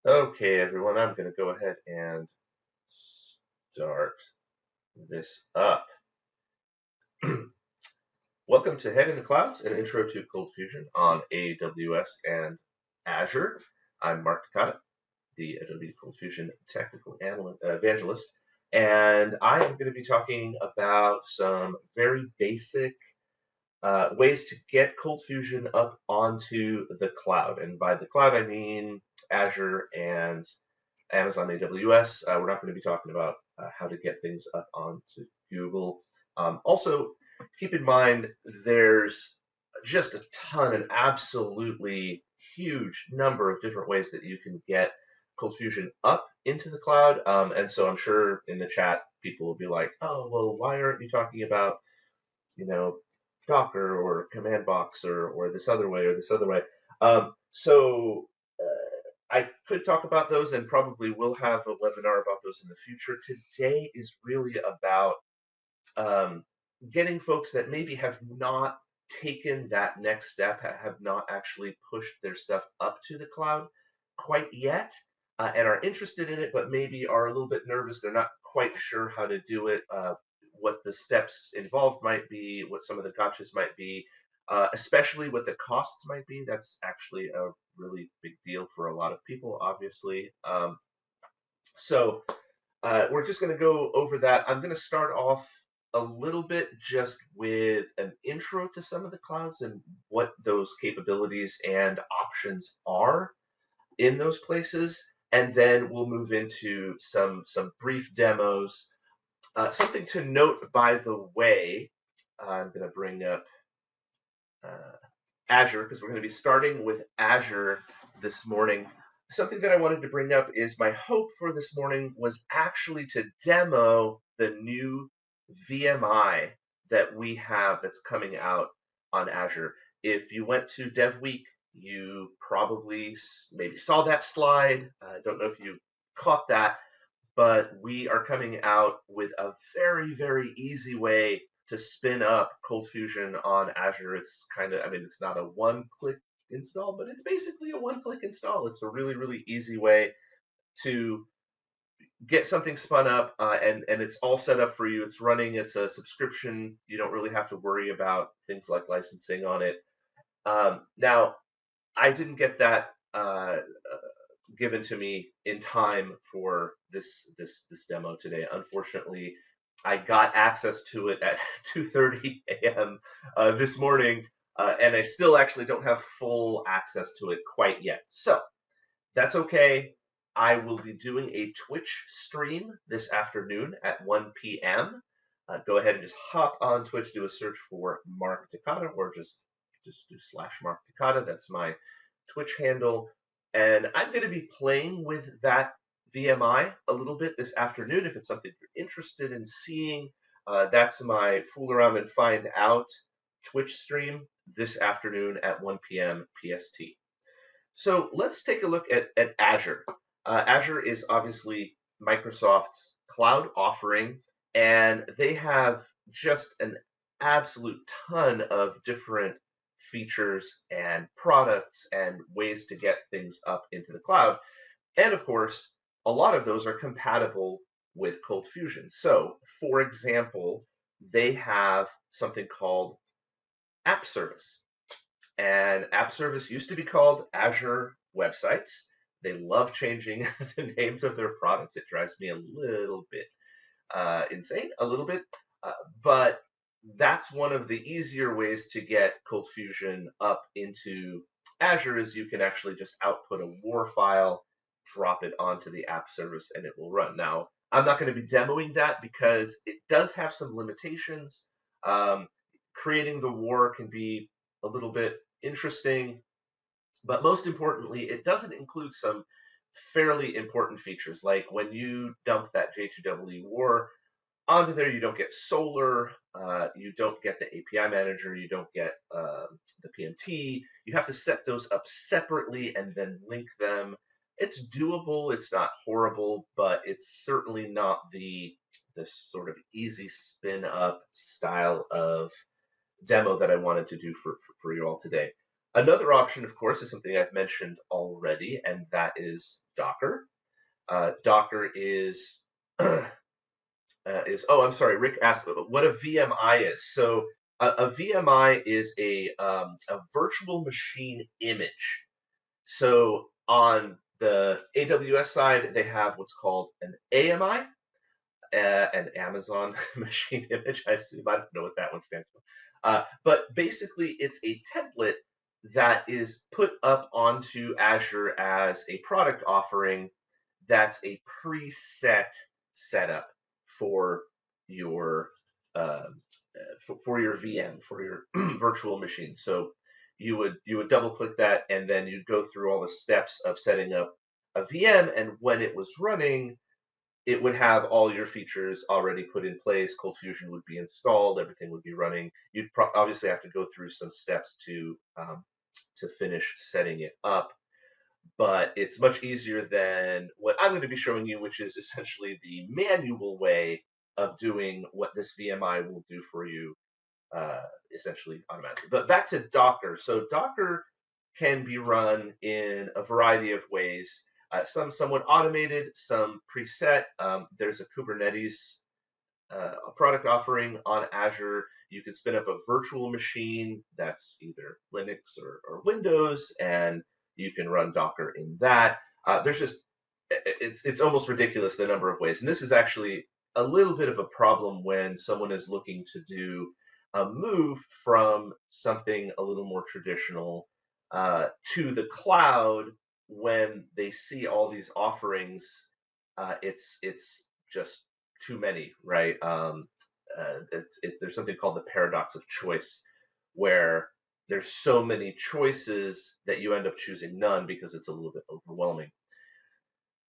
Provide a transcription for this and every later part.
Okay, everyone, I'm going to go ahead and start this up. Welcome to Head in the Clouds, an intro to ColdFusion on AWS and Azure. I'm Mark Takata, the Adobe ColdFusion technical evangelist, and I am going to be talking about some very basic ways to get ColdFusion up onto the cloud. And by the cloud, I mean Azure and Amazon AWS. We're not going to be talking about how to get things up onto Google. Also, keep in mind there's just a ton, an absolutely huge number of different ways that you can get ColdFusion up into the cloud. And so I'm sure in the chat people will be like, "Oh, well, why aren't you talking about, you know, Docker or command box or this other way or this other way?" So I could talk about those and probably will have a webinar about those in the future. Today is really about um, getting folks that maybe have not taken that next step, have not actually pushed their stuff up to the cloud quite yet, and are interested in it, but maybe are a little bit nervous. They're not quite sure how to do it, what the steps involved might be, what some of the gotchas might be, especially what the costs might be. That's actually a really big deal for a lot of people, obviously. So we're just going to go over that. I'm going to start off a little bit just with an intro to some of the clouds and what those capabilities and options are in those places, and then we'll move into some brief demos. Something to note, by the way, I'm going to bring up uh, Azure because we're going to be starting with Azure this morning. Something that I wanted to bring up is my hope for this morning was actually to demo the new VMI that we have that's coming out on Azure. If you went to Dev Week, you probably maybe saw that slide. I don't know if you caught that, but we are coming out with a very, very easy way to spin up ColdFusion on Azure. It's kind of, I mean, it's not a one-click install, but it's basically a one-click install. It's a really, really easy way to get something spun up, and it's all set up for you. It's running. It's a subscription. You don't really have to worry about things like licensing on it. Now, I didn't get that given to me in time for this demo today. Unfortunately, I got access to it at 2:30 a.m. This morning, and I still actually don't have full access to it quite yet. So that's okay. I will be doing a Twitch stream this afternoon at 1 p.m. Go ahead and just hop on Twitch, do a search for Mark Takata, or just do /Mark Takata. That's my Twitch handle. And I'm going to be playing with that VMI a little bit this afternoon. If it's something you're interested in seeing, that's my Fool Around and Find Out Twitch stream this afternoon at 1 p.m. PST. So let's take a look at Azure. Azure is obviously Microsoft's cloud offering, and they have just an absolute ton of different features and products and ways to get things up into the cloud. And of course, a lot of those are compatible with ColdFusion. So, for example, they have something called App Service. And App Service used to be called Azure Websites. They love changing the names of their products. It drives me a little bit insane, a little bit. But that's one of the easier ways to get ColdFusion up into Azure is you can actually just output a WAR file, drop it onto the app service, and it will run. Now, I'm not going to be demoing that because it does have some limitations. Creating the WAR can be a little bit interesting, but most importantly, it doesn't include some fairly important features like when you dump that J2EE WAR onto there, you don't get Solar, you don't get the API manager, you don't get the PMT. You have to set those up separately and then link them. It's doable. It's not horrible, but it's certainly not the sort of easy spin up style of demo that I wanted to do for you all today. Another option, of course, is something I've mentioned already, and that is Docker. Docker oh, I'm sorry, Rick asked what a VMI is. So a VMI is a virtual machine image. So on the AWS side, they have what's called an AMI, an Amazon machine image. I assume I don't know what that one stands for. But basically, it's a template that is put up onto Azure as a product offering that's a preset setup for your for your VM, for your virtual machine. So you would double click that, and then you'd go through all the steps of setting up a VM. And when it was running, it would have all your features already put in place. ColdFusion would be installed. Everything would be running. You'd obviously have to go through some steps to finish setting it up, but it's much easier than what I'm going to be showing you, which is essentially the manual way of doing what this VMI will do for you, essentially automatically. But back to Docker. So Docker can be run in a variety of ways. Some somewhat automated, some preset. There's a Kubernetes a product offering on Azure. You can spin up a virtual machine that's either Linux or Windows, and you can run Docker in that. There's just it's almost ridiculous the number of ways, and this is actually a little bit of a problem when someone is looking to do a move from something a little more traditional to the cloud. When they see all these offerings, it's just too many, right? There's something called the paradox of choice, where there's so many choices that you end up choosing none because it's a little bit overwhelming.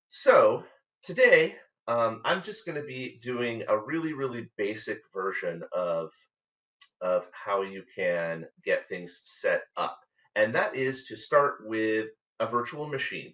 So today, I'm just going to be doing a really, really basic version of how you can get things set up, and that is to start with a virtual machine.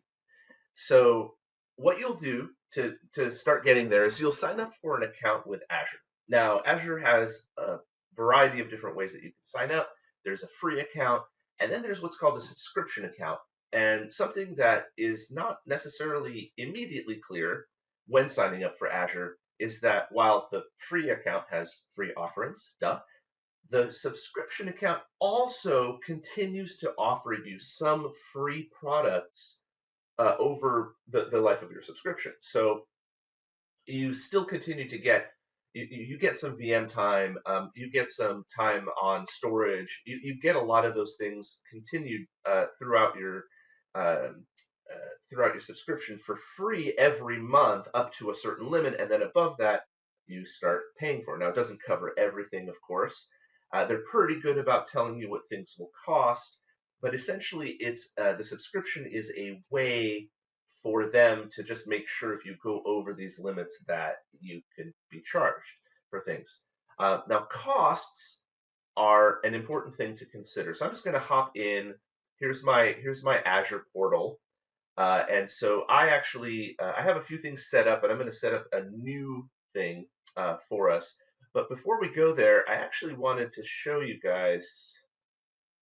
So what you'll do to start getting there is you'll sign up for an account with Azure. Now, Azure has a variety of different ways that you can sign up. There's a free account, and then there's what's called a subscription account. And something that is not necessarily immediately clear when signing up for Azure is that while the free account has free offerings, the subscription account also continues to offer you some free products over the life of your subscription. So you still continue to get you get some VM time, you get some time on storage, you get a lot of those things continued uh, throughout your subscription for free every month up to a certain limit, and then above that you start paying for it. Now it doesn't cover everything, of course. They're pretty good about telling you what things will cost, but essentially it's the subscription is a way for them to just make sure if you go over these limits that you can be charged for things. Now costs are an important thing to consider. So I'm just going to hop in. Here's my Azure portal. And so I actually I have a few things set up, and I'm going to set up a new thing for us. But before we go there, I actually wanted to show you guys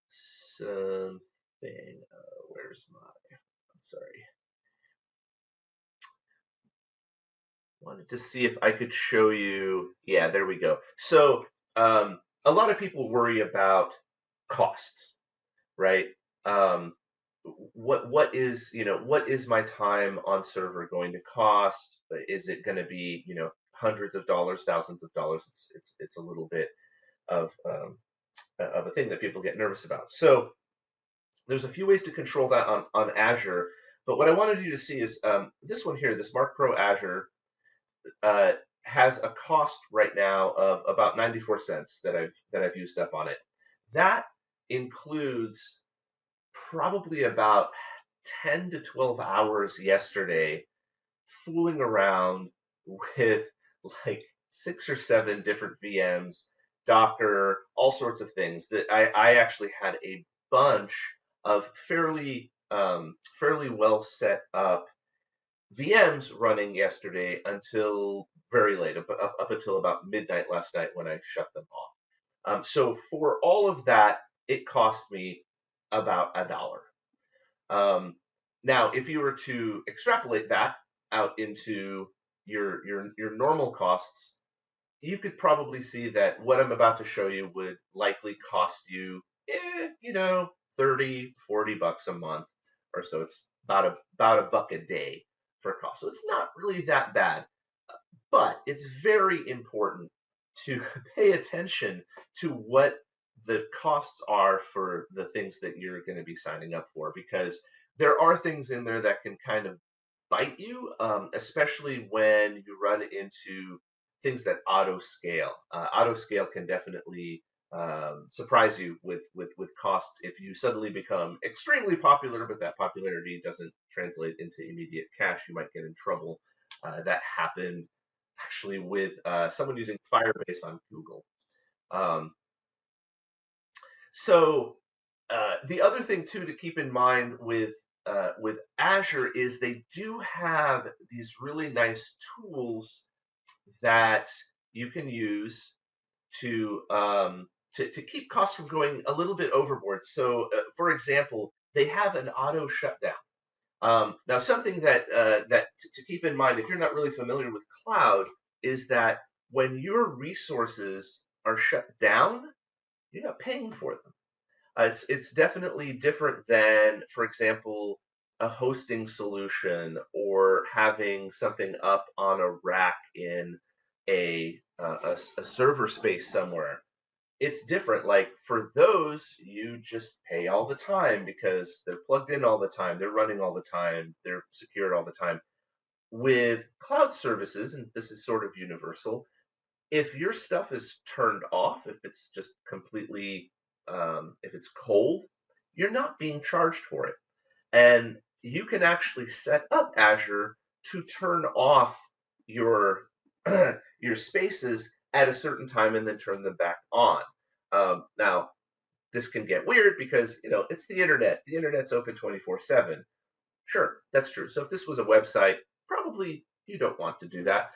something. Where's my? I'm sorry. Wanted to see if I could show you. Yeah, there we go. So a lot of people worry about costs, right? Um, what is what is my time on server going to cost? Is it going to be hundreds of dollars, thousands of dollars? It's a little bit of a thing that people get nervous about. So there's a few ways to control that on Azure. But what I wanted you to see is this one here, the Smart Pro Azure, has a cost right now of about 94 cents that I've used up on it. That includes probably about 10 to 12 hours yesterday fooling around with like 6 or 7 different VMs, Docker, all sorts of things that I actually had a bunch of fairly well set up VMs running yesterday until very late, up until about midnight last night when I shut them off. So for all of that, it cost me about $1. Now, if you were to extrapolate that out into your normal costs, you could probably see that what I'm about to show you would likely cost you, you know, 30, 40 bucks a month or so. It's about a buck a day for cost. So it's not really that bad, but it's very important to pay attention to what the costs are for the things that you're going to be signing up for, because there are things in there that can kind of bite you, especially when you run into things that auto scale. Auto scale can definitely surprise you with costs if you suddenly become extremely popular, but that popularity doesn't translate into immediate cash. You might get in trouble. That happened actually with someone using Firebase on Google. Um, so the other thing too to keep in mind with Azure is they do have these really nice tools that you can use to to keep costs from going a little bit overboard. So, for example, they have an auto shutdown. Now, something that to keep in mind if you're not really familiar with cloud is that when your resources are shut down, you're not paying for them. It's definitely different than, for example, a hosting solution or having something up on a rack in a server space somewhere. It's different. Like for those, you just pay all the time because they're plugged in all the time, they're running all the time, they're secured all the time. With cloud services, and this is sort of universal, if your stuff is turned off, if it's just completely, if it's cold, you're not being charged for it. And you can actually set up Azure to turn off your your spaces at a certain time and then turn them back on. Now, this can get weird because it's the internet. The internet's open 24/7. Sure, that's true. So if this was a website, probably you don't want to do that.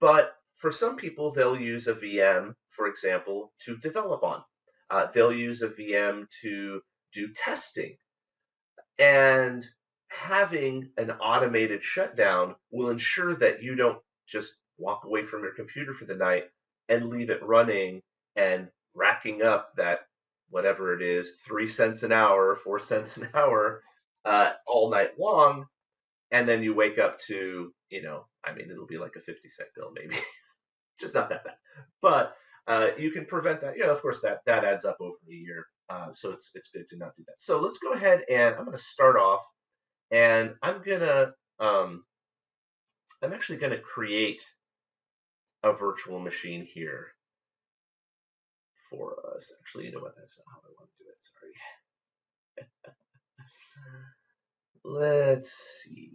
But for some people, they'll use a VM, for example, to develop on. They'll use a VM to do testing. And having an automated shutdown will ensure that you don't just walk away from your computer for the night and leave it running and racking up that whatever it is, 3 cents an hour, 4 cents an hour, all night long. And then you wake up to, I mean, it'll be like a 50-cent bill, maybe. Just not that bad. But you can prevent that. Of course, that adds up over a year. So it's good to not do that. So let's go ahead and I'm going to start off, and I'm actually gonna create a virtual machine here for us. Actually, you know what? That's not how I want to do it. Sorry. Let's see.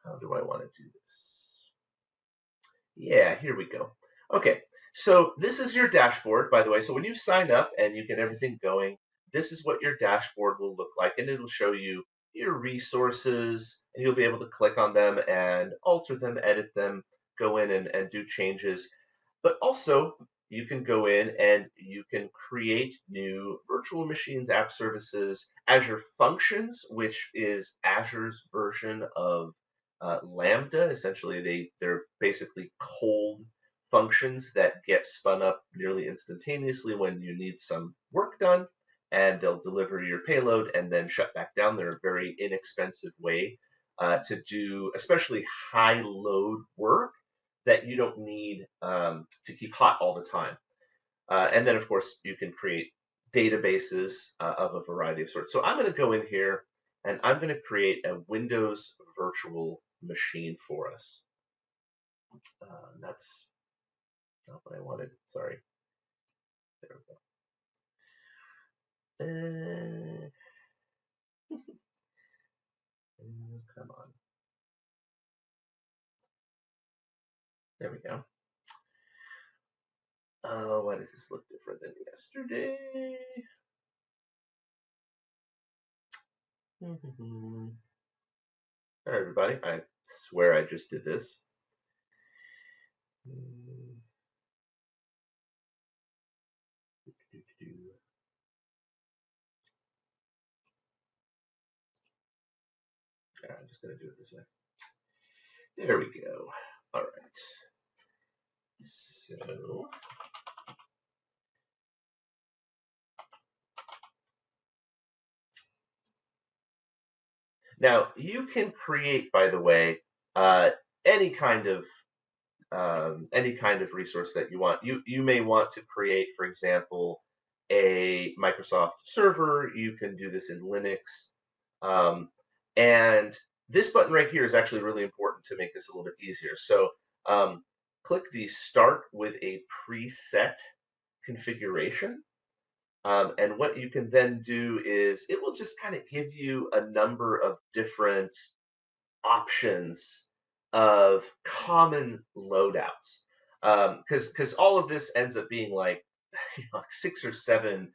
How do I want to do this? Yeah, here we go. Okay, so this is your dashboard, by the way. So when you sign up and you get everything going, this is what your dashboard will look like, and it'll show you your resources, and you'll be able to click on them and alter them, edit them, go in and do changes. But also, you can go in and you can create new virtual machines, app services, Azure Functions, which is Azure's version of Lambda. Essentially, they're basically cold functions that get spun up nearly instantaneously when you need some work done, and they'll deliver your payload and then shut back down. They're a very inexpensive way to do, especially high load work that you don't need to keep hot all the time. And then, of course, you can create databases of a variety of sorts. So I'm going to go in here and I'm going to create a Windows virtual machine for us. That's not what I wanted. Sorry. There we go. Come on. There we go. Why does this look different than yesterday? All right, everybody. I swear I just did this. I'm just going to do it this way. There we go. All right. So now you can create, by the way, uh, any kind of resource that you want. You may want to create, for example, a Microsoft server. You can do this in Linux, um, and this button right here is actually really important to make this a little bit easier. So click the Start with a Preset configuration. And what you can then do is it will just kind of give you a number of different options of common loadouts. Because all of this ends up being like, like 6 or 7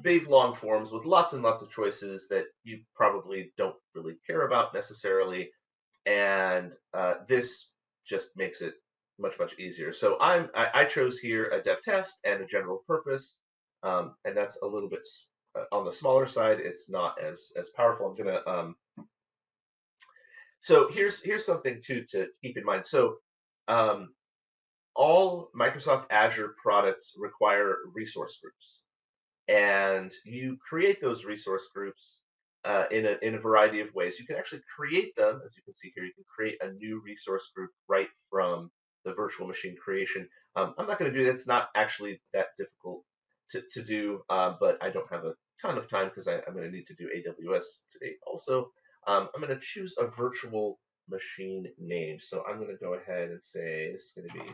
big long forms with lots and lots of choices that you probably don't really care about necessarily. And this just makes it much easier. So I chose here a dev test and a general purpose, and that's a little bit on the smaller side. It's not as powerful. I'm gonna so here's something too to keep in mind. So um, all Microsoft Azure products require resource groups, and you create those resource groups in a variety of ways. You can actually create them, as you can see here. You can create a new resource group right from the virtual machine creation. I'm not going to do that. It's not actually that difficult to do, but I don't have a ton of time because I'm going to need to do AWS today also. I'm going to choose a virtual machine name. So I'm going to go ahead and say this is going to be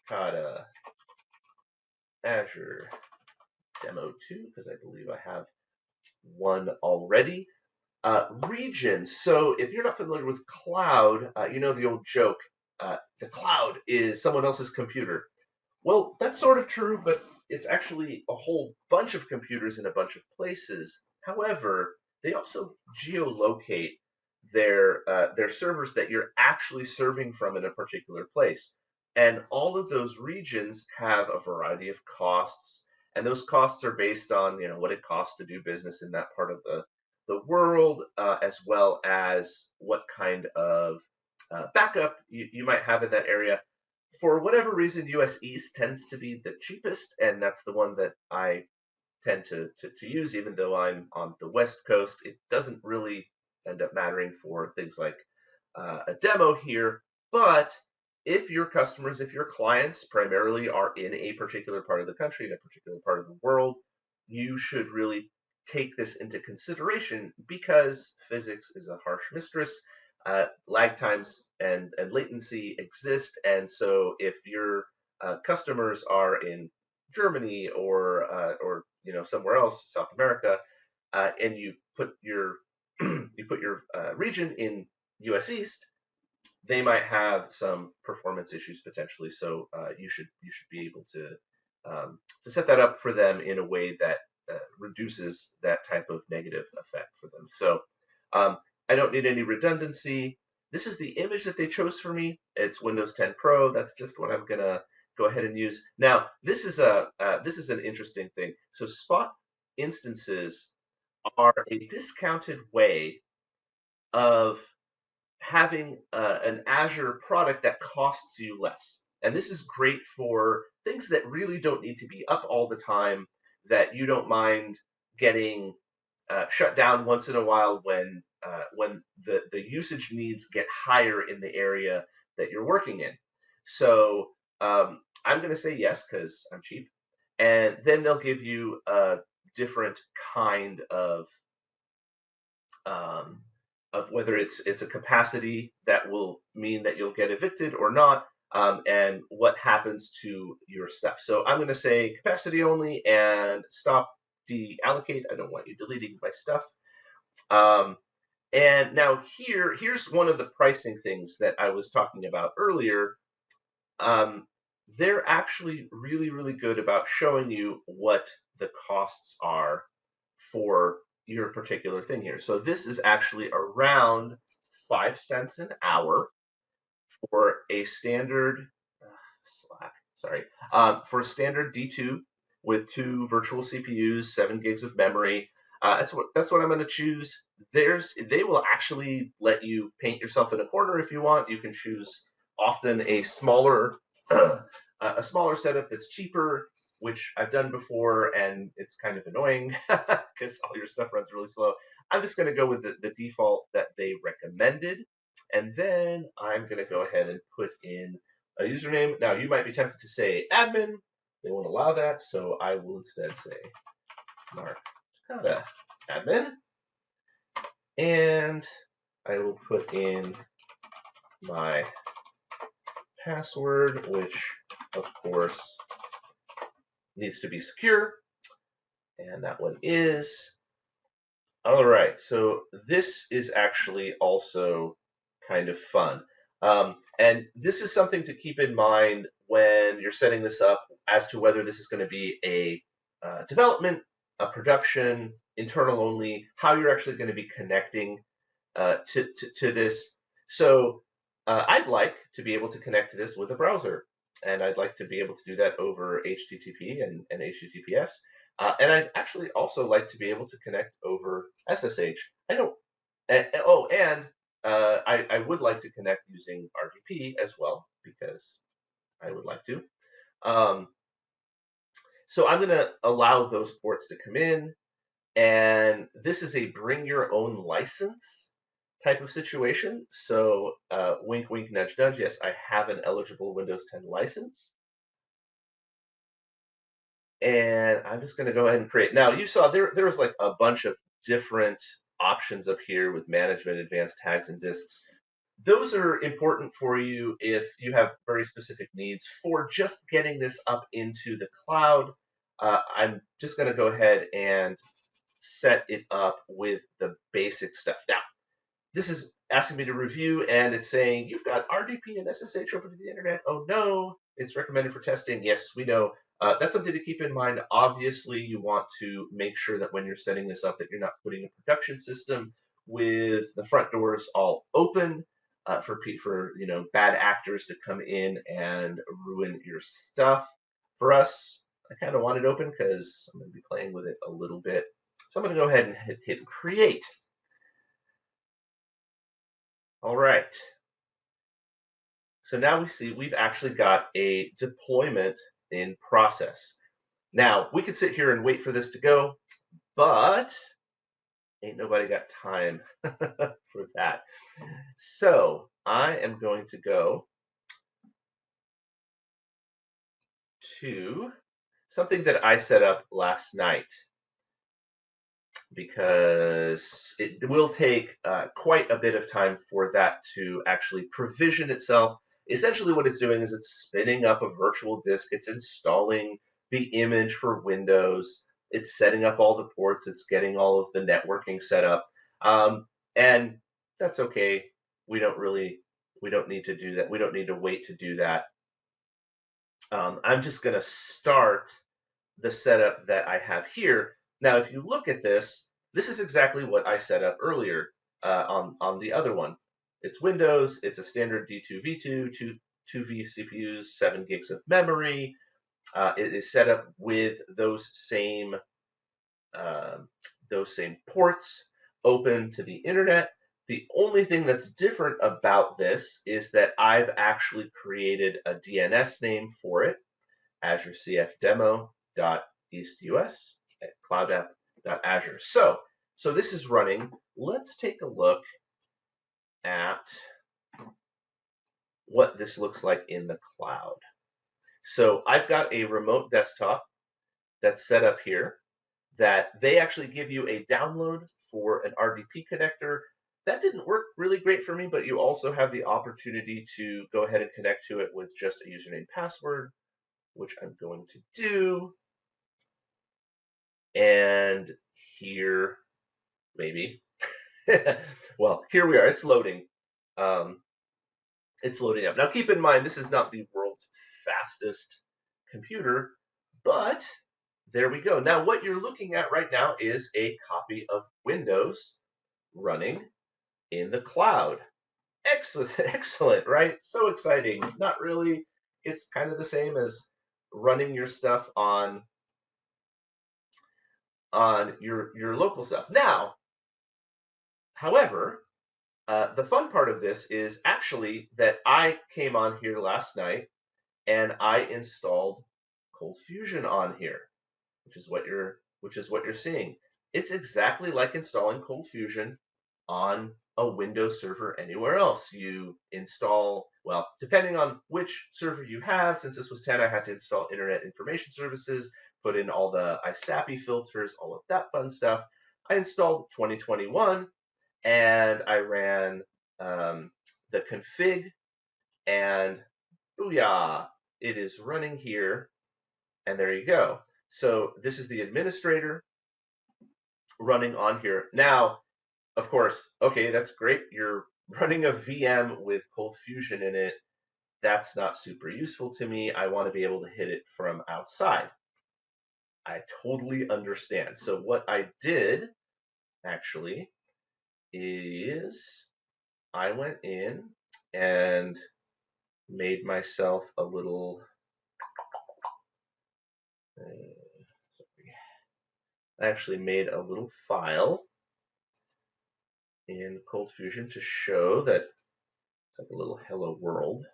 Takata Azure Demo 2 because I believe I have one already. Regions. So if you're not familiar with cloud, you know the old joke, the cloud is someone else's computer. Well, that's sort of true, but it's actually a whole bunch of computers in a bunch of places. However, they also geolocate their servers that you're actually serving from in a particular place. And all of those regions have a variety of costs, and those costs are based on what it costs to do business in that part of the world, as well as what kind of backup you might have in that area. For whatever reason, US East tends to be the cheapest, and that's the one that I tend to use, even though I'm on the West Coast. It doesn't really end up mattering for things like a demo here. But if your customers, if your clients primarily are in a particular part of the country, in a particular part of the world, you should really take this into consideration because physics is a harsh mistress. Lag times and latency exist, and so if your customers are in Germany or somewhere else, South America, and you put your you put your region in US East, they might have some performance issues potentially. So you should be able to set that up for them in a way that reduces that type of negative effect for them. So I don't need any redundancy. This is the image that they chose for me. It's Windows 10 Pro. That's just what I'm gonna go ahead and use. Now this is an interesting thing. So spot instances are a discounted way of having an Azure product that costs you less. And this is great for things that really don't need to be up all the time, that you don't mind getting shut down once in a while when the usage needs get higher in the area that you're working in. So I'm going to say yes because I'm cheap, and then they'll give you a different kind um, of whether it's a capacity that will mean that you'll get evicted or not, and what happens to your stuff. So I'm going to say capacity only and stop deallocate. I don't want you deleting my stuff. Um, and now here's one of the pricing things that I was talking about earlier. Um, they're actually really good about showing you what the costs are for your particular thing here. So this is actually around 5 cents an hour for a standard Slack. Sorry, for a standard D2 with 2 virtual CPUs, 7 gigs of memory. That's what I'm going to choose. They will actually let you paint yourself in a corner if you want. You can choose often a smaller a smaller setup that's cheaper, which I've done before, and it's kind of annoying because all your stuff runs really slow. I'm just going to go with the default that they recommended, and then I'm going to go ahead and put in a username. Now you might be tempted to say admin. They won't allow that, so I will instead say Mark Takada admin, and I will put in my password, which of course needs to be secure, and that one is. All right, so this is actually also kind of fun. And this is something to keep in mind when you're setting this up as to whether this is going to be a development, a production, internal only, how you're actually going to be connecting to this. So I'd like to be able to connect to this with a browser, and I'd like to be able to do that over HTTP and HTTPS. And I'd actually also like to be able to connect over SSH. I don't. And I would like to connect using RDP as well because I would like to. Um, so I'm going to allow those ports to come in, and this is a bring your own license type of situation. So wink, wink, nudge, nudge. Yes, I have an eligible Windows 10 license. And I'm just going to go ahead and create. Now, you saw there was like a bunch of different options up here with management, advanced tags, and disks. Those are important for you if you have very specific needs. For just getting this up into the cloud, I'm just going to go ahead and set it up with the basic stuff. Now, this is asking me to review, and it's saying, you've got RDP and SSH over to the internet. Oh no, it's recommended for testing. Yes, we know. That's something to keep in mind. Obviously, you want to make sure that when you're setting this up that you're not putting a production system with the front doors all open for bad actors to come in and ruin your stuff. For us, I kind of want it open because I'm going to be playing with it a little bit. So I'm going to go ahead and hit create. All right. So now we see we've actually got a deployment in process. Now, we could sit here and wait for this to go, but ain't nobody got time for that. So I am going to go to something that I set up last night because it will take quite a bit of time for that to actually provision itself. Essentially what it's doing is it's spinning up a virtual disk, it's installing the image for Windows, it's setting up all the ports, it's getting all of the networking set up. And that's okay. We don't need to do that. We don't need to wait to do that. I'm just going to start the setup that I have here. Now, if you look at this, this is exactly what I set up earlier on the other one. It's Windows, it's a standard D2V2, 2 vCPUs, 7 gigs of memory. It is set up with those same ports open to the internet. The only thing that's different about this is that I've actually created a DNS name for it, Azure CF demo.eastus at cloudapp.azure. So this is running. Let's take a look at what this looks like in the cloud. So I've got a remote desktop that's set up here that they actually give you a download for an RDP connector. That didn't work really great for me, but you also have the opportunity to go ahead and connect to it with just a username password, which I'm going to do. And here, maybe. Well, here we are. It's loading. It's loading up. Now, keep in mind, this is not the world's fastest computer, but there we go. Now, what you're looking at right now is a copy of Windows running in the cloud. Excellent, excellent, right? So exciting. Not really. It's kind of the same as running your stuff on on your local stuff. Now, however, the fun part of this is actually that I came on here last night and I installed ColdFusion on here, which is what you're seeing. It's exactly like installing ColdFusion on a Windows server anywhere else. You install, well, depending on which server you have. Since this was 10, I had to install Internet Information Services, put in all the ISAPI filters, all of that fun stuff. I installed 2021 and I ran the config, and booyah, it is running here, and there you go. So this is the administrator running on here. Now, of course, okay, that's great. You're running a VM with ColdFusion in it. That's not super useful to me. I want to be able to hit it from outside. I totally understand. So what I did, actually, is I went in and made myself a little I actually made a little file in ColdFusion to show that it's like a little hello world.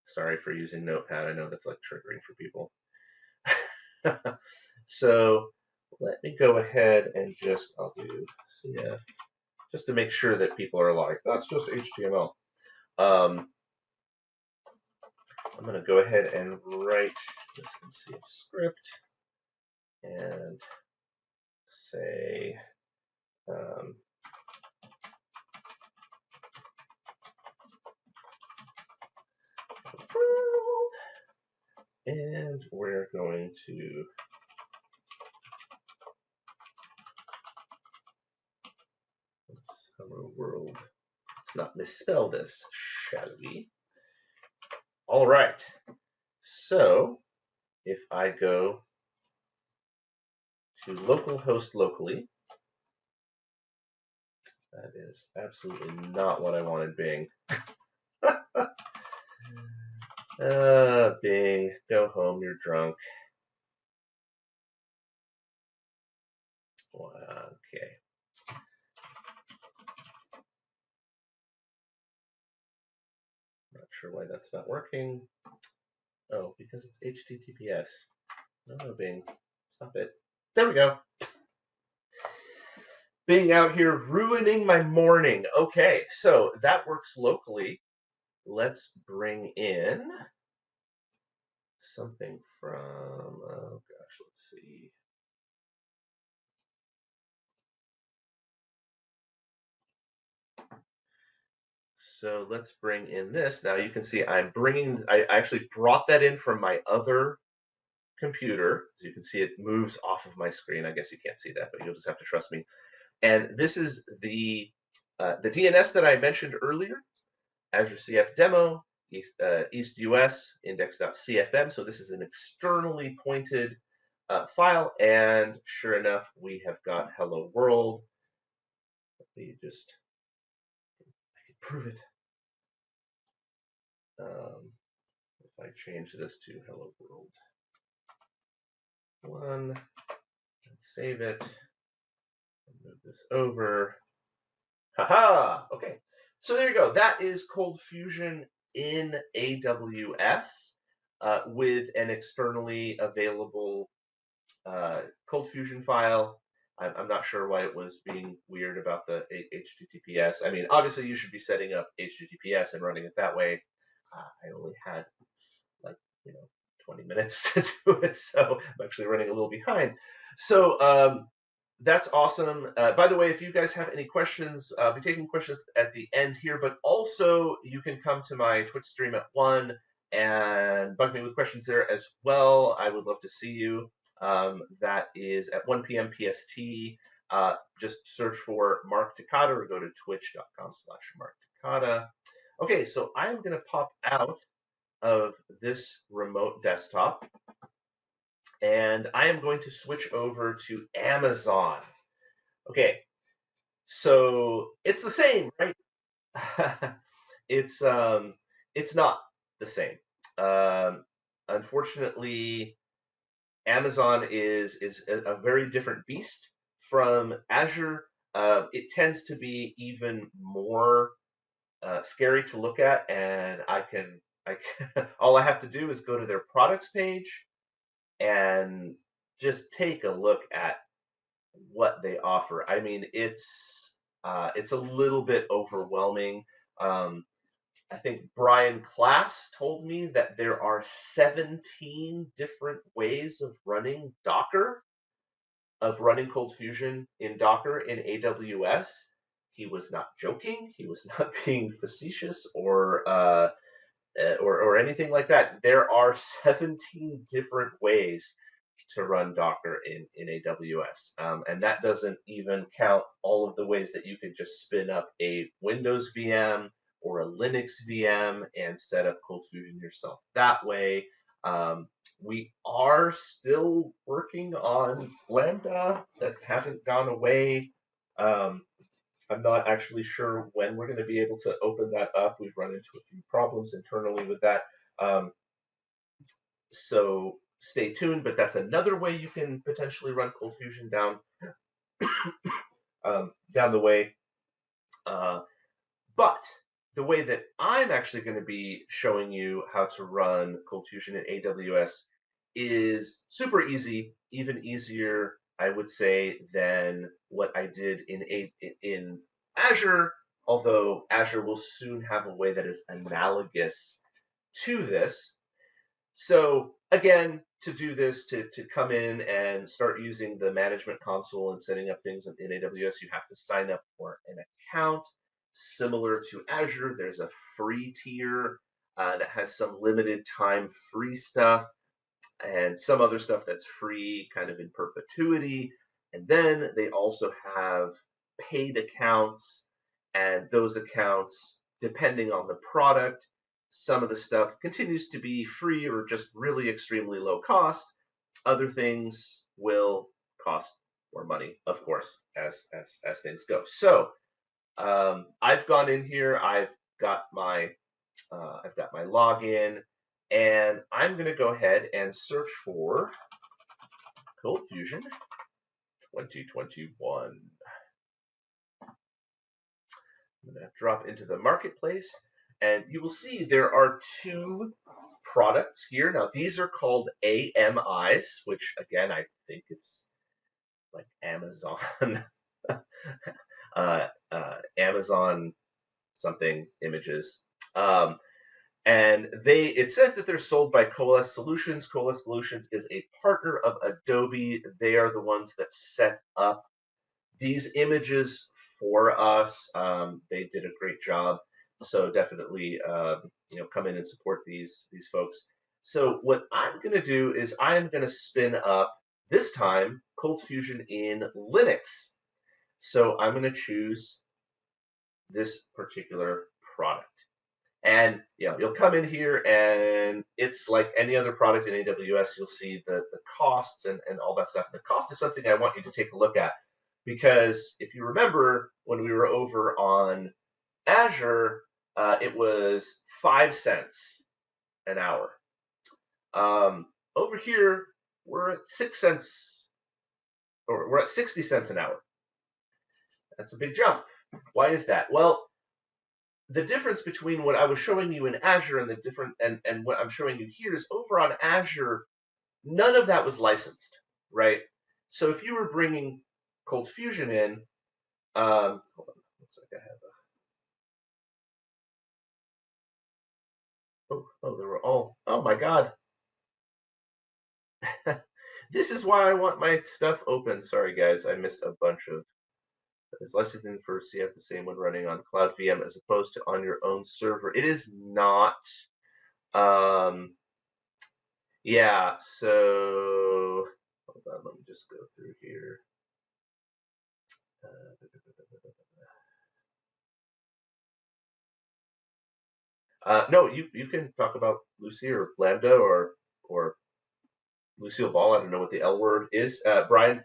Sorry for using Notepad. I know that's like triggering for people. So let me go ahead and I'll do CF, just to make sure that people are like, that's just HTML. I'm going to go ahead and write this in CF script and say, and we're going to hello world. Let's not misspell this, shall we? All right. So if I go to localhost locally, that is absolutely not what I wanted, Bing. Bing, go home, you're drunk. Okay. Not sure why that's not working. Oh, because it's HTTPS. No, Bing, stop it. There we go. Bing out here ruining my morning. Okay, so that works locally. Let's bring in something from, oh gosh, let's see. So let's bring in this. Now you can see I actually brought that in from my other computer. As you can see, it moves off of my screen. I guess you can't see that, but you'll just have to trust me. And this is the DNS that I mentioned earlier, Azure CF demo, East US index.cfm. So this is an externally pointed file, and sure enough, we have got hello world. Let me just, I can prove it. If I change this to hello world 1, and save it, and move this over. Haha! Okay, so there you go. That is ColdFusion in AWS with an externally available ColdFusion file. I'm not sure why it was being weird about the HTTPS. I mean, obviously you should be setting up HTTPS and running it that way. I only had 20 minutes to do it, so I'm actually running a little behind. So that's awesome. By the way, if you guys have any questions, I'll be taking questions at the end here, but also you can come to my Twitch stream at 1 and bug me with questions there as well. I would love to see you. That is at 1 p.m. PST. Just search for Mark Takata or go to twitch.com/Mark Takata. Okay, so I'm going to pop out of this remote desktop, and I am going to switch over to Amazon. Okay, so it's the same, right? It's not the same. Unfortunately, Amazon is a very different beast from Azure. It tends to be even more scary to look at, and I can all I have to do is go to their products page and just take a look at what they offer. I mean, it's a little bit overwhelming. Um, I think Brian Class told me that there are 17 different ways of running Docker, of running ColdFusion in Docker in AWS. He was not joking. He was not being facetious or anything like that. There are 17 different ways to run Docker in AWS. And that doesn't even count all of the ways that you can just spin up a Windows VM or a Linux VM and set up ColdFusion yourself that way. We are still working on Lambda. That hasn't gone away. Um, I'm not actually sure when we're going to be able to open that up. We've run into a few problems internally with that. Um, so stay tuned, but that's another way you can potentially run ColdFusion down the way. But the way that I'm actually going to be showing you how to run ColdFusion in AWS is super easy, even easier, I would say, than what I did in Azure, although Azure will soon have a way that is analogous to this. So again, to do this, to come in and start using the management console and setting up things in AWS, you have to sign up for an account. Similar to Azure, there's a free tier that has some limited time free stuff and some other stuff that's free kind of in perpetuity. And then they also have paid accounts, and those accounts, depending on the product, some of the stuff continues to be free or just really extremely low cost. Other things will cost more money, of course, as things go. So I've gone in here. Got my I've got my login, and I'm going to go ahead and search for ColdFusion 2021. I'm going to drop into the marketplace, and you will see there are two products here. Now, these are called AMIs, which, again, I think it's like Amazon, Amazon something images. And it says that they're sold by Coalesce Solutions. Coalesce Solutions is a partner of Adobe. They are the ones that set up these images for us. They did a great job. So definitely, come in and support these folks. So what I'm going to do is I'm going to spin up, this time, ColdFusion in Linux. So I'm going to choose this particular product. And you'll come in here, and it's like any other product in AWS. You'll see the costs and all that stuff. The cost is something I want you to take a look at, because if you remember when we were over on Azure, it was 5 cents an hour. Over here, we're at 6 cents, or we're at 60 cents an hour. That's a big jump. Why is that? Well, the difference between what I was showing you in Azure and and what I'm showing you here is, over on Azure, none of that was licensed, right? So if you were bringing ColdFusion in, hold on, looks like I have they were all, oh my God. This is why I want my stuff open. Sorry guys, I missed a bunch of. It's licensing for CF the same when running on Cloud VM as opposed to on your own server. It is not. Yeah, so hold on, let me just go through here. No, you can talk about Lucy or Lambda or Lucille Ball. I don't know what the L word is, Brian.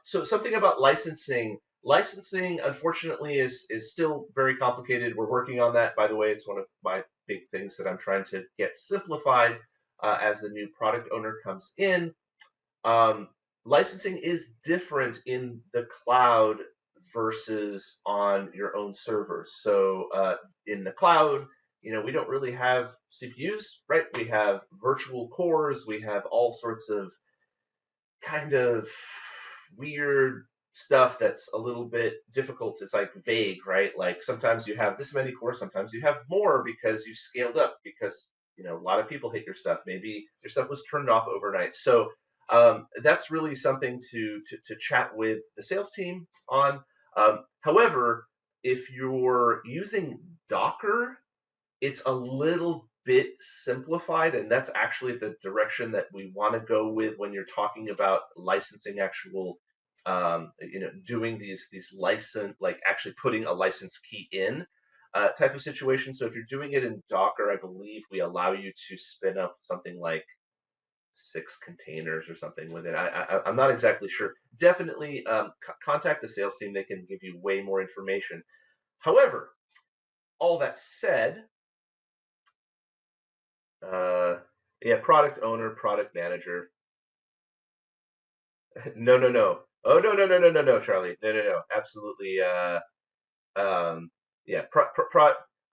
So something about licensing. Licensing, unfortunately, is still very complicated. We're working on that. By the way, it's one of my big things that I'm trying to get simplified as the new product owner comes in. Um, licensing is different in the cloud versus on your own servers. So in the cloud, we don't really have CPUs, right? We have virtual cores. We have all sorts of kind of weird stuff that's a little bit difficult. It's like vague, right? Like sometimes you have this many cores, sometimes you have more because you scaled up because a lot of people hit your stuff. Maybe your stuff was turned off overnight. So that's really something to chat with the sales team on. However, if you're using Docker, it's a little bit simplified, and that's actually the direction that we want to go with when you're talking about licensing actual doing these license, like actually putting a license key in type of situation. So if you're doing it in Docker, I believe we allow you to spin up something like 6 containers or something with it. I'm not exactly sure. Definitely contact the sales team. They can give you way more information. However, all that said, Uh, yeah, product owner, product manager. No, no, no. Oh, no, no, no, no, no, no, Charlie. No, no, no. Absolutely. Yeah.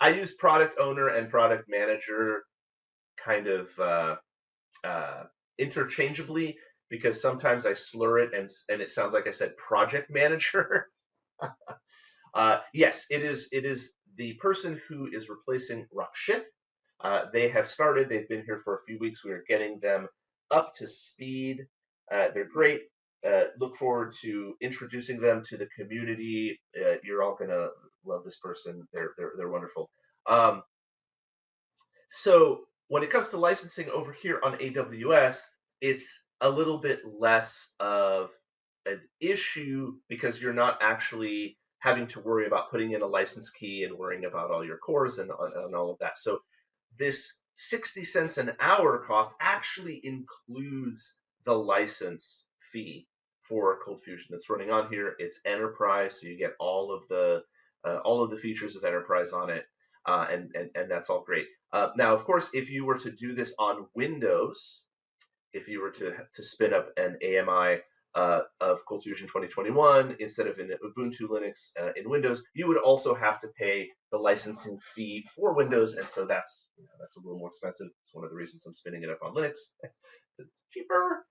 I use product owner and product manager kind of uh, interchangeably because sometimes I slur it and it sounds like I said project manager. Yes, it is. It is the person who is replacing Rakshith. They have started. They've been here for a few weeks. We are getting them up to speed. They're great. Look forward to introducing them to the community. You're all gonna love this person. They're wonderful. Um, so when it comes to licensing over here on AWS, it's a little bit less of an issue because you're not actually having to worry about putting in a license key and worrying about all your cores and all of that. So this 60 cents an hour cost actually includes the license fee for ColdFusion that's running on here. It's enterprise, so you get all of the features of enterprise on it, and that's all great. Now, of course, if you were to do this on Windows, if you were to spin up an AMI of ColdFusion 2021 instead of in Ubuntu Linux in Windows, you would also have to pay the licensing fee for Windows, and so that's a little more expensive. It's one of the reasons I'm spinning it up on Linux. It's cheaper.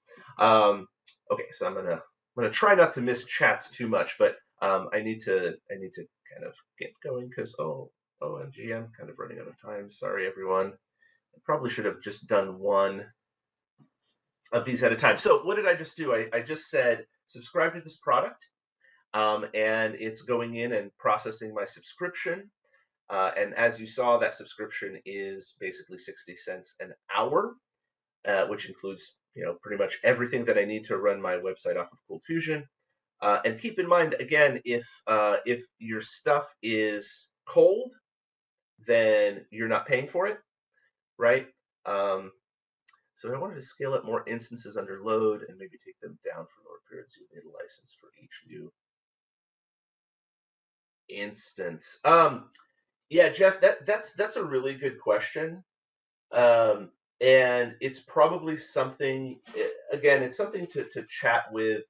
Okay, so I'm gonna try not to miss chats too much, but I need to kind of get going because OMG, I'm kind of running out of time. Sorry, everyone. I probably should have just done one of these at a time. So what did I just do? I just said subscribe to this product, and it's going in and processing my subscription. And as you saw, that subscription is basically 60 cents an hour, which includes pretty much everything that I need to run my website off of ColdFusion. And keep in mind, again, if your stuff is cold, then you're not paying for it, right? Um, So I wanted to scale up more instances under load and maybe take them down for lower periods. You need a license for each new instance. Yeah, Jeff, that's a really good question. Um, and it's probably something. Again, it's something to chat with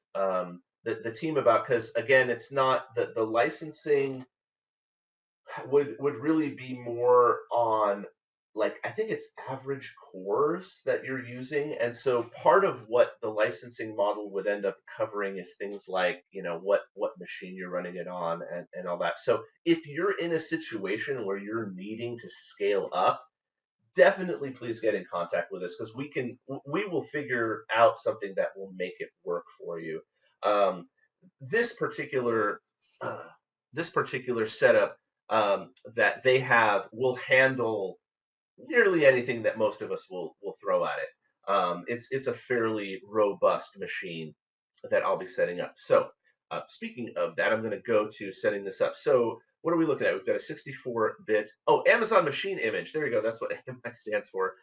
the team about because again, it's not the licensing would really be more on like I think it's average cores that you're using. And so part of what the licensing model would end up covering is things like, what machine you're running it on and all that. So if you're in a situation where you're needing to scale up, definitely please get in contact with us because we will figure out something that will make it work for you. Um, this particular uh, this particular setup that they have will handle nearly anything that most of us will throw at it. It's a fairly robust machine that I'll be setting up. So speaking of that, I'm going to go to setting this up. So what are we looking at? We've got a 64-bit. Oh, Amazon Machine Image. There you go. That's what AMI stands for.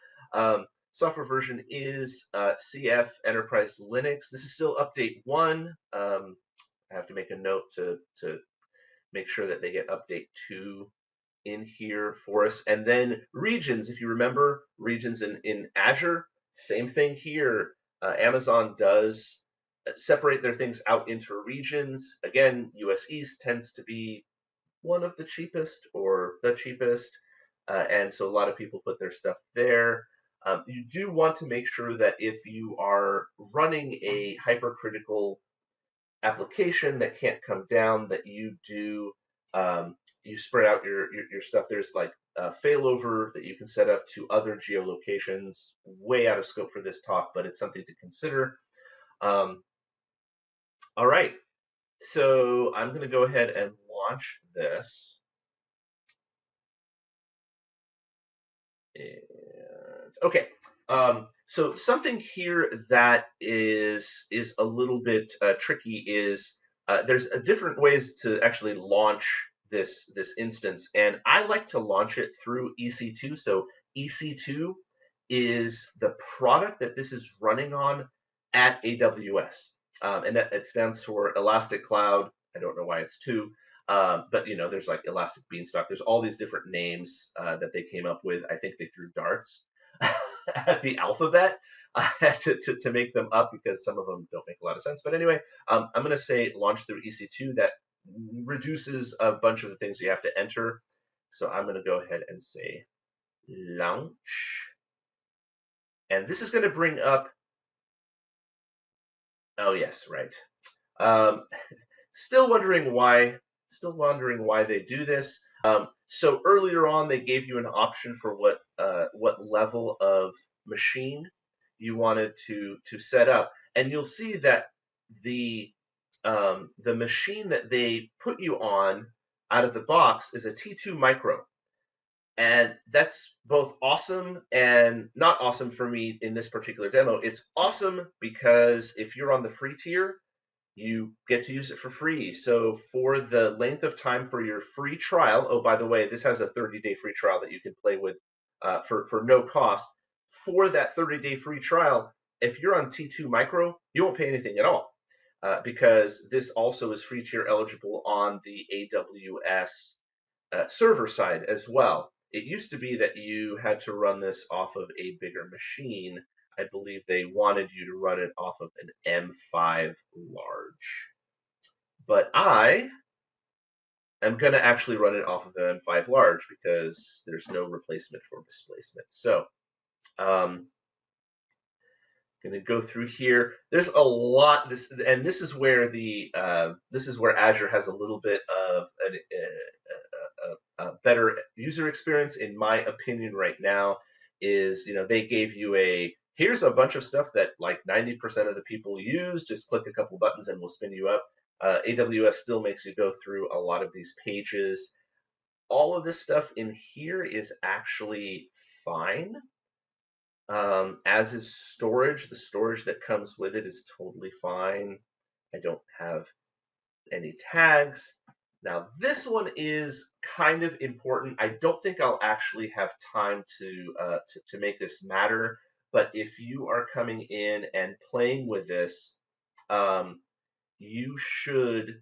Software version is CF Enterprise Linux. This is still update 1. I have to make a note to make sure that they get update 2 in here for us. And then regions, if you remember, regions in Azure, same thing here. Amazon does separate their things out into regions. Again, US East tends to be one of the cheapest or the cheapest, and so a lot of people put their stuff there. You do want to make sure that if you are running a hypercritical application that can't come down, that you do you spread out your stuff. There's like a failover that you can set up to other geolocations. Way out of scope for this talk, but it's something to consider. Um, all right, so I'm going to go ahead and launch this. And okay, so something here that is a little bit tricky is there's different ways to actually launch this instance, and I like to launch it through EC2. So EC2 is the product that this is running on at AWS, and that it stands for Elastic Cloud. I don't know why it's two. But there's like Elastic Beanstalk. There's all these different names that they came up with. I think they threw darts at the alphabet to make them up because some of them don't make a lot of sense. But anyway, I'm going to say launch through EC2. That reduces a bunch of the things you have to enter. So I'm going to go ahead and say launch. And this is going to bring up, oh yes, right. Um, still wondering why they do this. So earlier on, they gave you an option for what level of machine you wanted to set up, and you'll see that the machine that they put you on out of the box is a T2 Micro, and that's both awesome and not awesome for me in this particular demo. It's awesome because if you're on the free tier, you get to use it for free. So for the length of time for your free trial, oh, by the way, this has a 30-day free trial that you can play with for no cost. For that 30-day free trial, if you're on T2 Micro, you won't pay anything at all because this also is free tier eligible on the AWS server side as well. It used to be that you had to run this off of a bigger machine. I believe they wanted you to run it off of an M5 large. But I am going to actually run it off of an M5 large because there's no replacement for displacement. So, going to go through here. There's a lot. This is where Azure has a little bit of a better user experience, in my opinion. Right now, is they gave you here's a bunch of stuff that like 90% of the people use. Just click a couple buttons and we'll spin you up. AWS still makes you go through a lot of these pages. All of this stuff in here is actually fine. As is storage. The storage that comes with it is totally fine. I don't have any tags. Now this one is kind of important. I don't think I'll actually have time to make this matter. But if you are coming in and playing with this, you should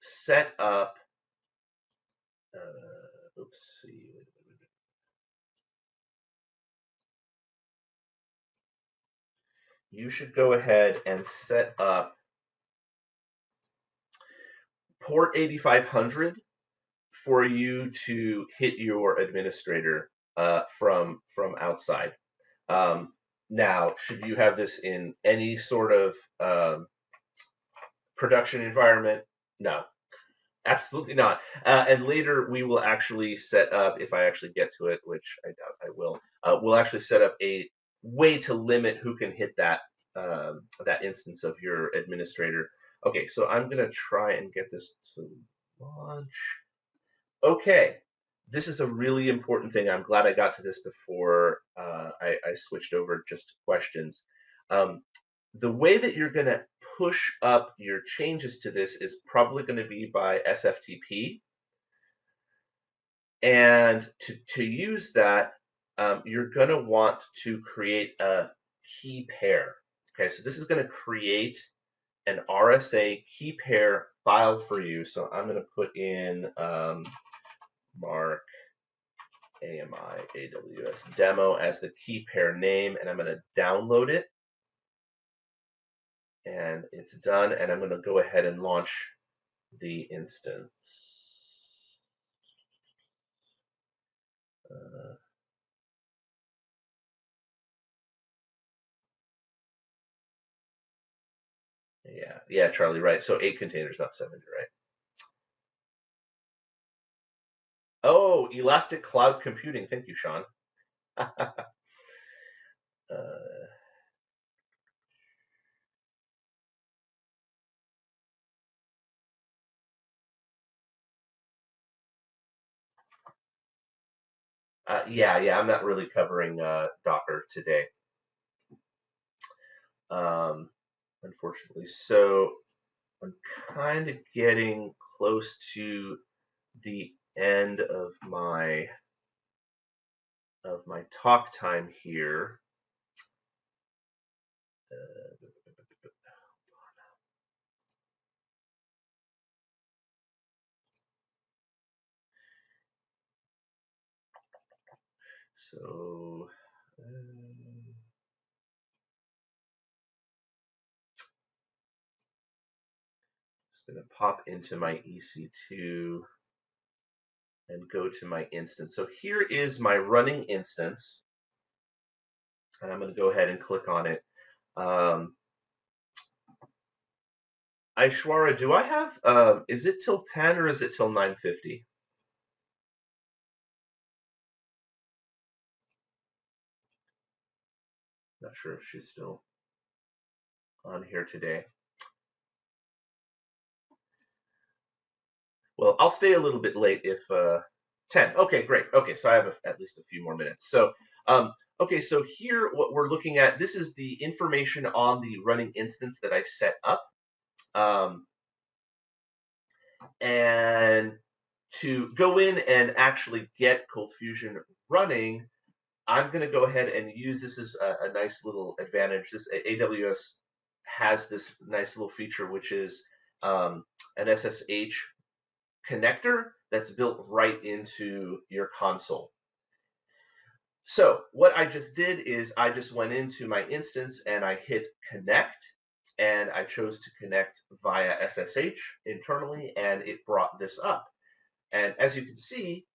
set up. Oops. You should go ahead and set up port 8500 for you to hit your administrator from outside. Now, should you have this in any sort of production environment? No, absolutely not. And later we will actually set up, if I actually get to it, which I doubt I will, we'll actually set up a way to limit who can hit that instance of your administrator. Okay, so I'm going to try and get this to launch. Okay, this is a really important thing. I'm glad I got to this before I switched over just to questions. The way that you're going to push up your changes to this is probably going to be by SFTP. And to use that, you're going to want to create a key pair. Okay, so this is going to create an RSA key pair file for you. So I'm going to put in mark AMI AWS demo as the key pair name, and I'm going to download it. and it's done. And I'm going to go ahead and launch the instance. Yeah, Charlie, right. So 8 containers, not 70, right? Oh, Elastic Cloud Computing. Thank you, Sean. Yeah, I'm not really covering Docker today, unfortunately. So I'm kind of getting close to the end of my talk time here. So just going to pop into my EC2 and go to my instance. So here is my running instance, and I'm going to go ahead and click on it. Aishwara, do I have, is it till 10 or is it till 9:50? Not sure if she's still on here today. Well, I'll stay a little bit late if 10. Okay, great. Okay, so I have at least a few more minutes. So, okay, so here what we're looking at, this is the information on the running instance that I set up. And to go in and actually get ColdFusion running, I'm going to go ahead and use this as a nice little advantage. This AWS has this nice little feature, which is an SSH connector that's built right into your console. So what I just did is I just went into my instance and I hit connect, and I chose to connect via SSH internally, and it brought this up. And as you can see,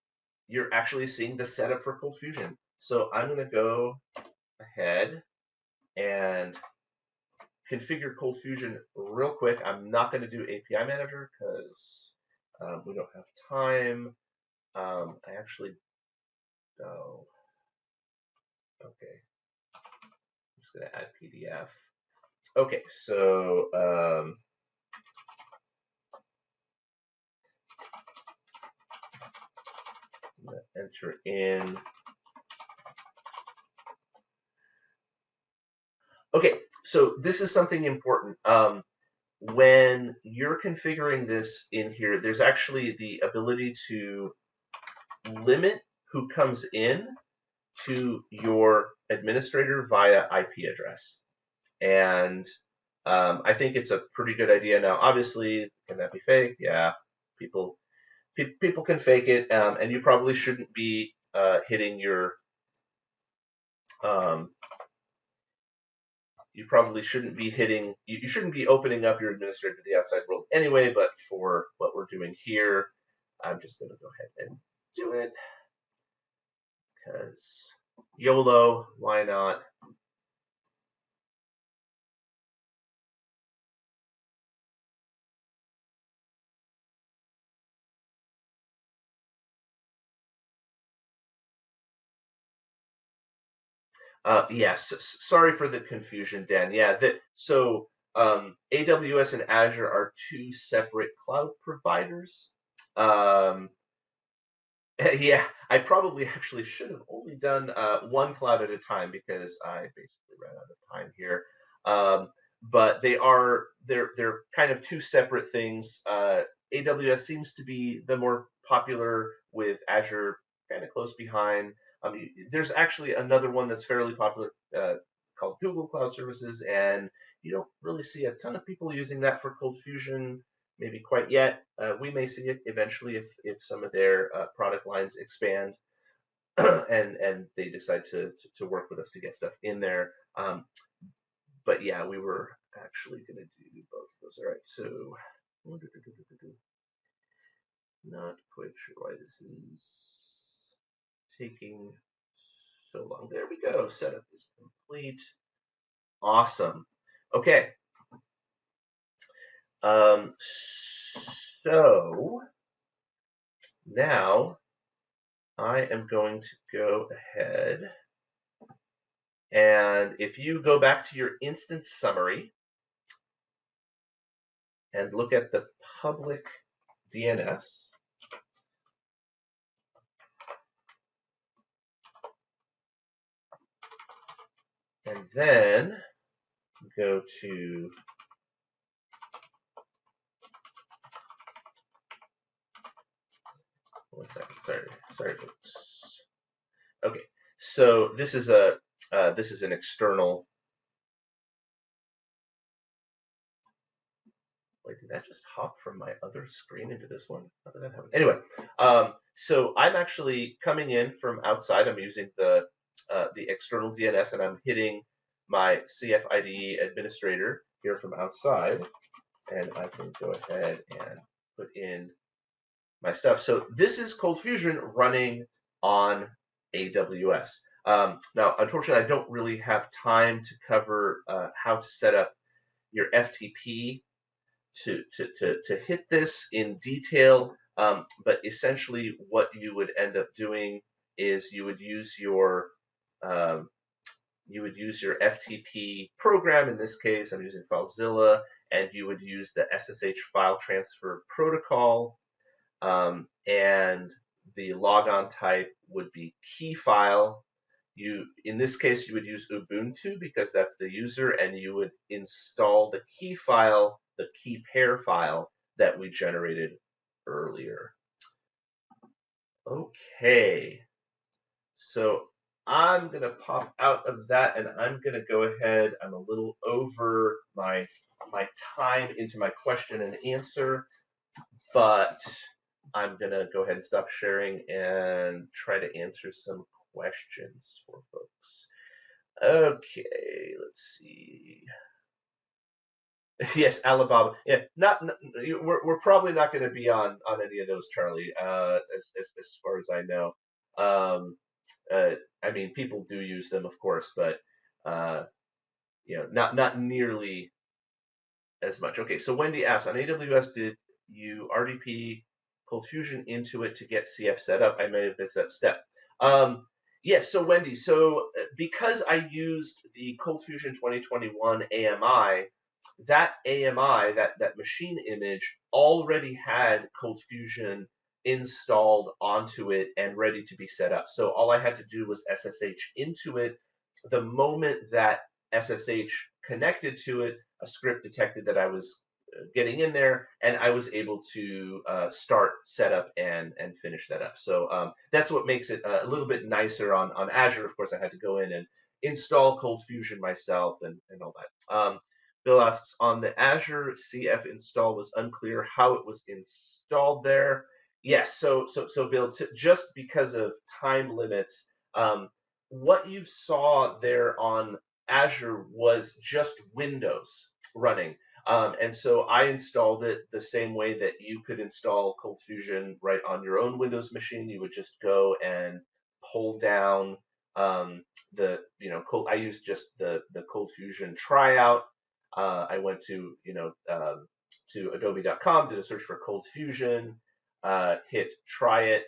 you're actually seeing the setup for ColdFusion. So I'm going to go ahead and configure ColdFusion real quick. I'm not going to do API Manager because we don't have time. I actually, oh, okay. I'm just going to add PDF. Okay, so I'm going to enter in. Okay, so this is something important. When you're configuring this in here, there's actually the ability to limit who comes in to your administrator via IP address. And I think it's a pretty good idea. Now, obviously, can that be fake? Yeah, people can fake it, and you probably shouldn't be hitting your you probably shouldn't be hitting, you shouldn't be opening up your administrator to the outside world anyway, but for what we're doing here, I'm just going to go ahead and do it because YOLO, why not? Yes, sorry for the confusion, Dan. Yeah, so AWS and Azure are two separate cloud providers. Um, yeah, I probably actually should have only done one cloud at a time because I basically ran out of time here. But they're kind of two separate things. AWS seems to be the more popular, with Azure kind of close behind. There's actually another one that's fairly popular called Google Cloud Services, and you don't really see a ton of people using that for ColdFusion, maybe quite yet. We may see it eventually if some of their product lines expand and they decide to work with us to get stuff in there. But yeah, we were actually going to do both of those. All right, so not quite sure why this is taking so long. There we go. Setup is complete. Awesome. Okay. So now I am going to go ahead, and if you go back to your instance summary and look at the public DNS, and then go to one second. Sorry, folks. Okay, so this is an external. Wait, did that just hop from my other screen into this one? How did that happen? Anyway, so I'm actually coming in from outside. I'm using the external DNS, and I'm hitting my CFIDE administrator here from outside, and I can go ahead and put in my stuff. So this is ColdFusion running on AWS. Now, unfortunately, I don't really have time to cover how to set up your FTP to hit this in detail, but essentially what you would end up doing is you would use your FTP program. In this case, I'm using FileZilla, and you would use the SSH file transfer protocol, and the logon type would be key file. In this case, you would use Ubuntu because that's the user, and you would install the key file, the key pair file that we generated earlier. Okay, so I'm going to pop out of that, and I'm going to go ahead. I'm a little over my time into my question and answer, but I'm going to go ahead and stop sharing and try to answer some questions for folks. Okay, let's see. Yes, Alibaba. Yeah, we're probably not going to be on any of those, Charlie. As far as I know, I mean, people do use them, of course, but not nearly as much. Okay, so Wendy asks, on AWS, did you RDP ColdFusion into it to get CF set up? I may have missed that step. Yes, so Wendy, because I used the ColdFusion 2021 AMI, that AMI, that machine image, already had ColdFusion installed onto it and ready to be set up. So all I had to do was SSH into it. The moment that SSH connected to it, a script detected that I was getting in there, and I was able to start setup and finish that up. So that's what makes it a little bit nicer on Azure. Of course, I had to go in and install ColdFusion myself and all that. Bill asks, on the Azure CF install was unclear how it was installed there. Yes, so Bill, just because of time limits, what you saw there on Azure was just Windows running. And so I installed it the same way that you could install ColdFusion right on your own Windows machine. You would just go and pull down I used just the ColdFusion tryout. I went to adobe.com, did a search for ColdFusion, hit try it,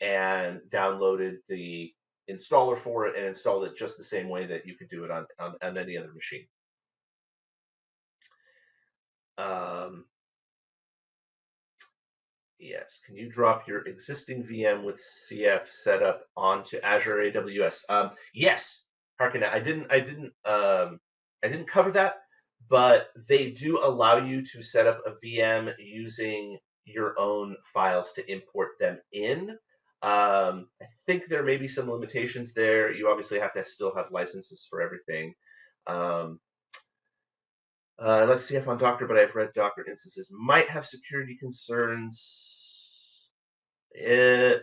and downloaded the installer for it and installed it just the same way that you could do it on any other machine. Yes, can you drop your existing VM with CF setup onto Azure AWS? Yes, Harkin, I didn't cover that, but they do allow you to set up a VM using your own files to import them in. I think there may be some limitations there. You obviously have to still have licenses for everything. I like CF on Docker, but I've read Docker instances might have security concerns. Yeah,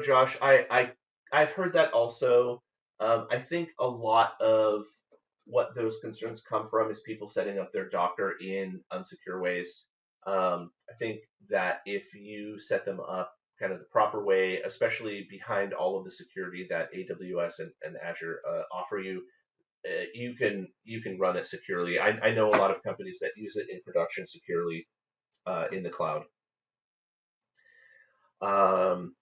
Josh, I've heard that also. I think a lot of what those concerns come from is people setting up their Docker in unsecure ways. I think that if you set them up kind of the proper way, especially behind all of the security that AWS and Azure offer you, you can run it securely. I know a lot of companies that use it in production securely in the cloud. Um,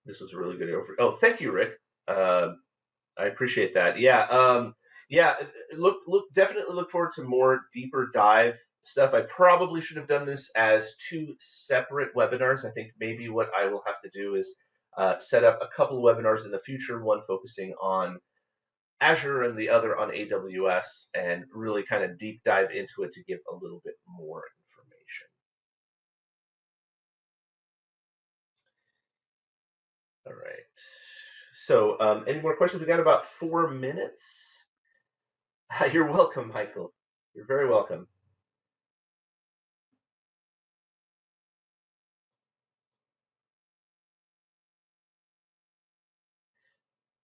this was a really good overview. Oh, thank you, Rick. I appreciate that. Yeah. Definitely look forward to more deeper dive stuff. I probably should have done this as two separate webinars. I think maybe what I will have to do is set up a couple of webinars in the future, one focusing on Azure and the other on AWS, and really kind of deep dive into it to give a little bit more information. All right. So, any more questions? We got about 4 minutes. You're welcome, Michael. You're very welcome.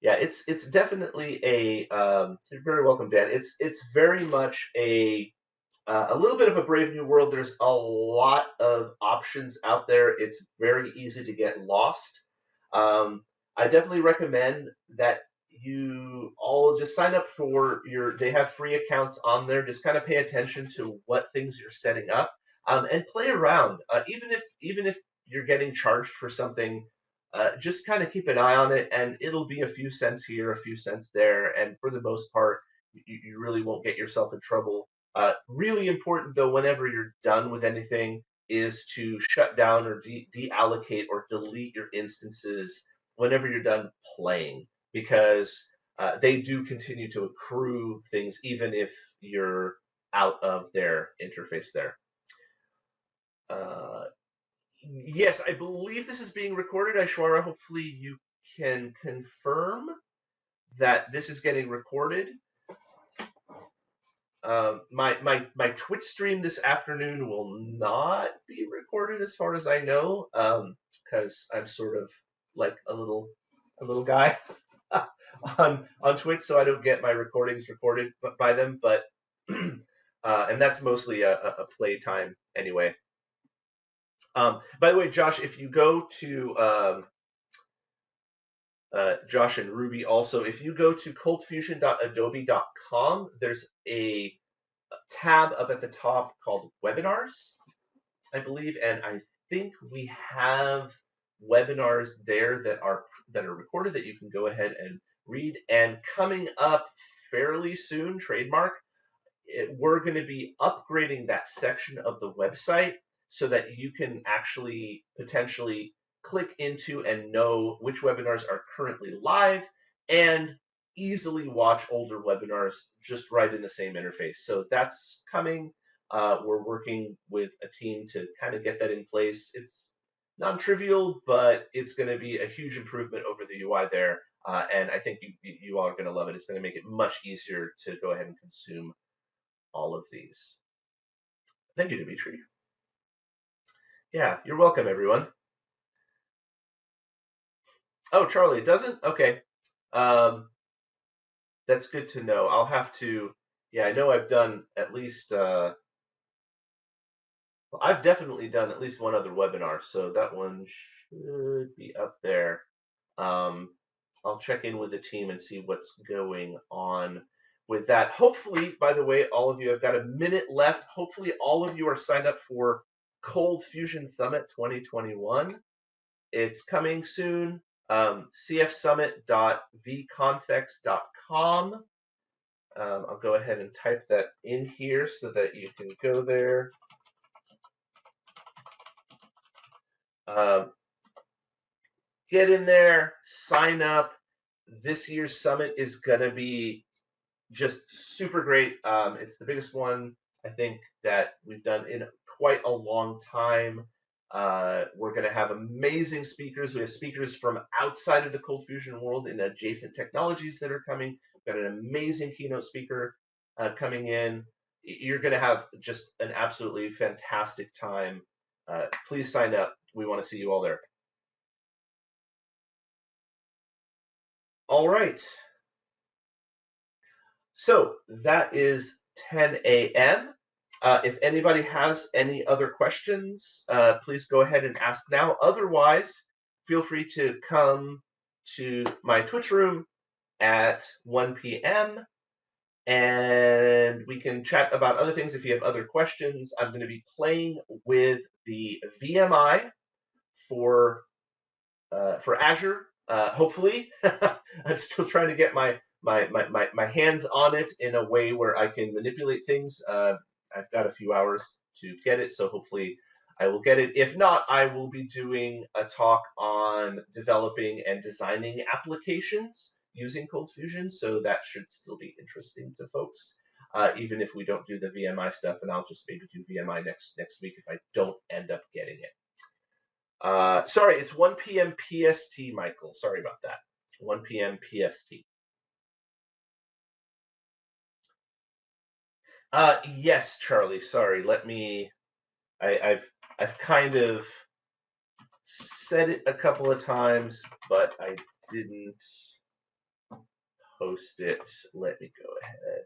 Yeah, it's definitely a. You're very welcome, Dan. It's very much a little bit of a brave new world. There's a lot of options out there. It's very easy to get lost. I definitely recommend that you all just sign up for they have free accounts on there. Just kind of pay attention to what things you're setting up, and play around. Even if you're getting charged for something, just kind of keep an eye on it, and it'll be a few cents here, a few cents there, and for the most part, you really won't get yourself in trouble. Really important though, whenever you're done with anything, is to shut down or deallocate or delete your instances whenever you're done playing, because they do continue to accrue things even if you're out of their interface there. Uh, yes, I believe this is being recorded. Aishwara, hopefully you can confirm that this is getting recorded. My Twitch stream this afternoon will not be recorded, as far as I know, because I'm sort of like a little guy on Twitch, so I don't get my recordings recorded by them. But and that's mostly a playtime anyway. By the way, Josh, if you go to Josh and Ruby, also, if you go to coldfusion.adobe.com, there's a tab up at the top called Webinars, I believe, and I think we have webinars there that are recorded that you can go ahead and read. And coming up fairly soon, trademark, we're going to be upgrading that section of the website so that you can actually potentially click into and know which webinars are currently live and easily watch older webinars just right in the same interface. So that's coming. We're working with a team to kind of get that in place. It's non-trivial, but it's going to be a huge improvement over the UI there. And I think you all are going to love it. It's going to make it much easier to go ahead and consume all of these. Thank you, Dimitri. Yeah, you're welcome, everyone. Oh, Charlie, it doesn't? Okay. That's good to know. I'll have to, yeah, I know I've done at least, well, I've definitely done at least one other webinar, so that one should be up there. I'll check in with the team and see what's going on with that. Hopefully, by the way, all of you, I've got a minute left. Hopefully, all of you are signed up for ColdFusion Summit 2021. It's coming soon. cfsummit.vconfex.com. I'll go ahead and type that in here so that you can go there. Get in there, sign up. This year's summit is going to be just super great. It's the biggest one, I think, that we've done in quite a long time. We're going to have amazing speakers. We have speakers from outside of the ColdFusion world in adjacent technologies that are coming. We've got an amazing keynote speaker coming in. You're going to have just an absolutely fantastic time. Please sign up. We want to see you all there. All right. So that is 10 a.m. If anybody has any other questions, please go ahead and ask now. Otherwise, feel free to come to my Twitch room at 1 p.m. and we can chat about other things if you have other questions. I'm going to be playing with the VMI for Azure. Hopefully, I'm still trying to get my hands on it in a way where I can manipulate things. I've got a few hours to get it, so hopefully I will get it. If not, I will be doing a talk on developing and designing applications using ColdFusion, so that should still be interesting to folks. Even if we don't do the VMI stuff, and I'll just maybe do VMI next week if I don't end up getting it. Sorry, it's 1 p.m. PST, Michael. Sorry about that. 1 p.m. PST. Yes, Charlie. Sorry. Let me. I've kind of said it a couple of times, but I didn't post it. Let me go ahead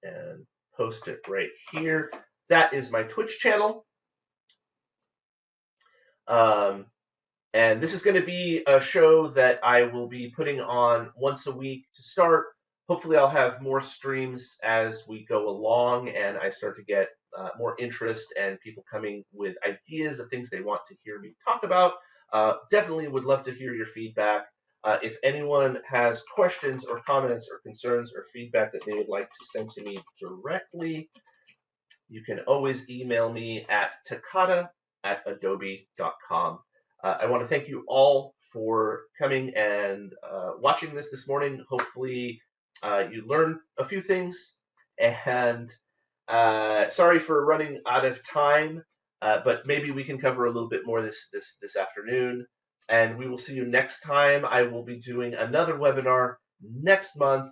and post it right here. That is my Twitch channel. And this is going to be a show that I will be putting on once a week to start. Hopefully, I'll have more streams as we go along and I start to get more interest and people coming with ideas of things they want to hear me talk about. Definitely would love to hear your feedback. If anyone has questions or comments or concerns or feedback that they would like to send to me directly, you can always email me at takata@adobe.com. I want to thank you all for coming and watching this morning. Hopefully, you learned a few things. And sorry for running out of time, but maybe we can cover a little bit more this afternoon. And we will see you next time. I will be doing another webinar next month.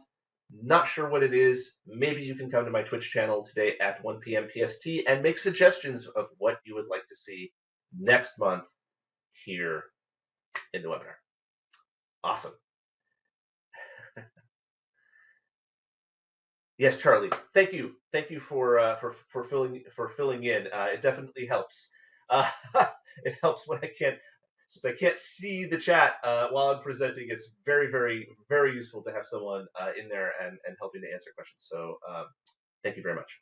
Not sure what it is. Maybe you can come to my Twitch channel today at 1 p.m. PST and make suggestions of what you would like to see next month here in the webinar. Awesome. Yes, Charlie. Thank you. Thank you for filling in. It definitely helps. It helps when since I can't see the chat while I'm presenting. It's very useful to have someone in there and helping to answer questions. So thank you very much.